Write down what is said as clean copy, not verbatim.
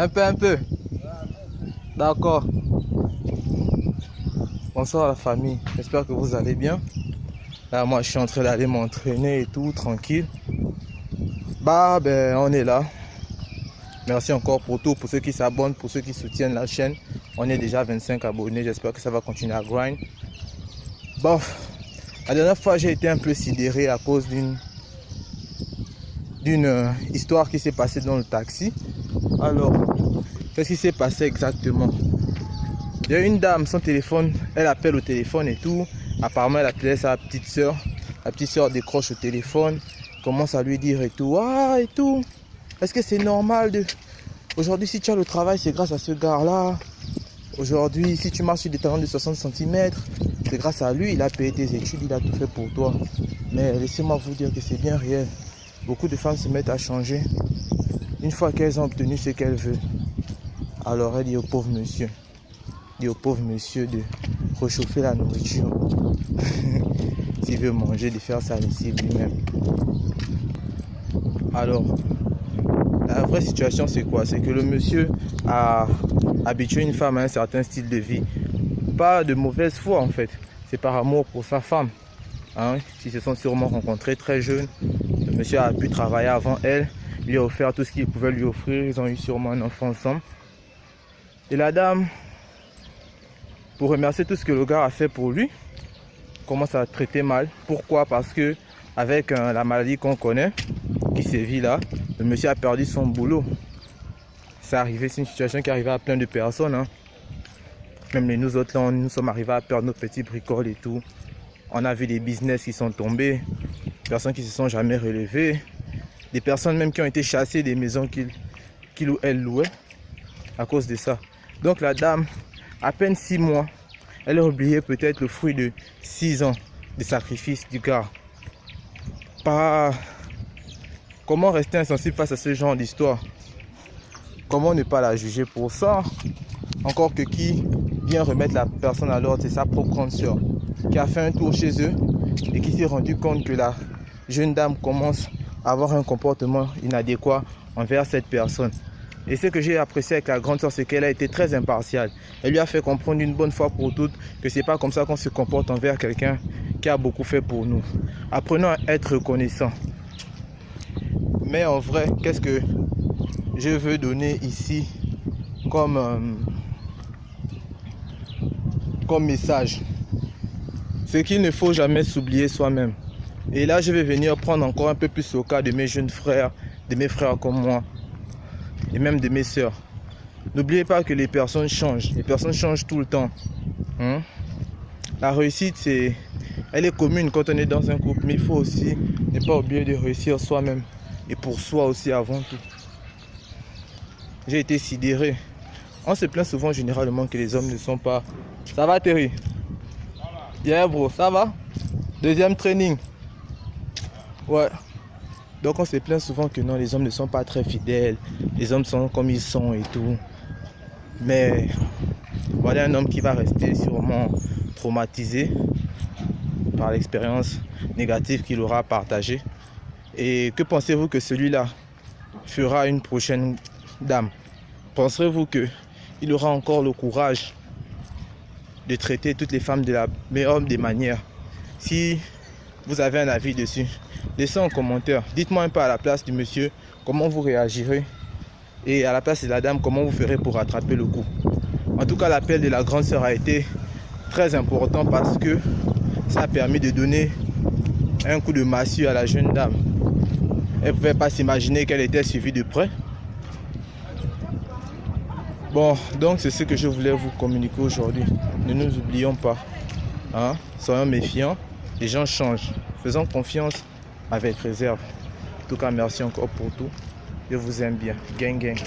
Un peu. D'accord. Bonsoir la famille, j'espère que vous allez bien. Là, moi, je suis en train d'aller m'entraîner et tout, tranquille. On est là. Merci encore pour tout, pour ceux qui s'abonnent, pour ceux qui soutiennent la chaîne. On est déjà 25 abonnés, j'espère que ça va continuer à grind. Bon, la dernière fois, j'ai été un peu sidéré à cause d'une histoire qui s'est passée dans le taxi. Alors, qu'est-ce qui s'est passé exactement? Il y a une dame, son téléphone, elle appelle au téléphone et tout. Apparemment, elle appelait sa petite soeur. La petite soeur décroche au téléphone, commence à lui dire et tout. Ah, et tout. Est-ce que c'est normal de... Aujourd'hui, si tu as le travail, c'est grâce à ce gars-là. Aujourd'hui, si tu marches sur des talons de 60 cm, c'est grâce à lui. Il a payé tes études, il a tout fait pour toi. Mais laissez-moi vous dire que c'est bien réel. Beaucoup de femmes se mettent à changer une fois qu'elles ont obtenu ce qu'elles veulent. Alors, elle dit au pauvre monsieur. De réchauffer la nourriture. S'il veut manger, de faire sa lessive lui-même. Alors, la vraie situation c'est quoi? C'est que le monsieur a habitué une femme à un certain style de vie. Pas de mauvaise foi en fait. C'est par amour pour sa femme. Hein? Ils se sont sûrement rencontrés très jeunes. Le monsieur a pu travailler avant elle. Lui a offert tout ce qu'il pouvait lui offrir. Ils ont eu sûrement un enfant ensemble. Et la dame, pour remercier tout ce que le gars a fait pour lui, commence à traiter mal. Pourquoi? Parce que avec la maladie qu'on connaît, qui sévit là, le monsieur a perdu son boulot. C'est arrivé, c'est une situation qui est arrivée à plein de personnes. Hein. Même nous autres là, nous sommes arrivés à perdre nos petits bricoles et tout. On a vu des business qui sont tombés, des personnes qui se sont jamais relevées, des personnes même qui ont été chassées des maisons qu'ils ou elles louaient à cause de ça. Donc la dame, à peine 6 mois, elle a oublié peut-être le fruit de 6 ans de sacrifice du gars. Comment rester insensible face à ce genre d'histoire? Comment ne pas la juger pour ça? Encore que qui vient remettre la personne à l'ordre, c'est sa propre grande soeur qui a fait un tour chez eux et qui s'est rendu compte que la jeune dame commence à avoir un comportement inadéquat envers cette personne. Et ce que j'ai apprécié avec la grande soeur, c'est qu'elle a été très impartiale. Elle lui a fait comprendre une bonne fois pour toutes que c'est pas comme ça qu'on se comporte envers quelqu'un qui a beaucoup fait pour nous. Apprenons à être reconnaissants. Mais en vrai, qu'est-ce que je veux donner ici comme message? C'est qu'il ne faut jamais s'oublier soi-même. Et là, je vais venir prendre encore un peu plus au cas de mes jeunes frères, de mes frères comme moi, et même de mes soeurs. N'oubliez pas que les personnes changent. Les personnes changent tout le temps. Hein? La réussite, elle est commune quand on est dans un couple. Mais il faut aussi ne pas oublier de réussir soi-même. Et pour soi aussi avant tout. J'ai été sidéré. On se plaint souvent généralement que les hommes ne sont pas... Ça va Terry? Ça va. Yeah bro, ça va? Deuxième training. Ouais. Donc on se plaint souvent que non, les hommes ne sont pas très fidèles. Les hommes sont comme ils sont et tout. Mais voilà un homme qui va rester sûrement traumatisé par l'expérience négative qu'il aura partagée. Et que pensez-vous que celui-là fera une prochaine dame? Penserez-vous qu'il aura encore le courage de traiter toutes les femmes de la meilleure des manières? Si vous avez un avis dessus, laissez en commentaire. Dites-moi un peu à la place du monsieur comment vous réagirez. Et à la place de la dame, comment vous ferez pour rattraper le coup. En tout cas, l'appel de la grande sœur a été très important parce que ça a permis de donner un coup de massue à la jeune dame. Elle ne pouvait pas s'imaginer qu'elle était suivie de près. Bon, donc c'est ce que je voulais vous communiquer aujourd'hui. Ne nous oublions pas. Hein? Soyons méfiants. Les gens changent. Faisons confiance avec réserve. En tout cas, merci encore pour tout. Je vous aime bien. Gang, gang.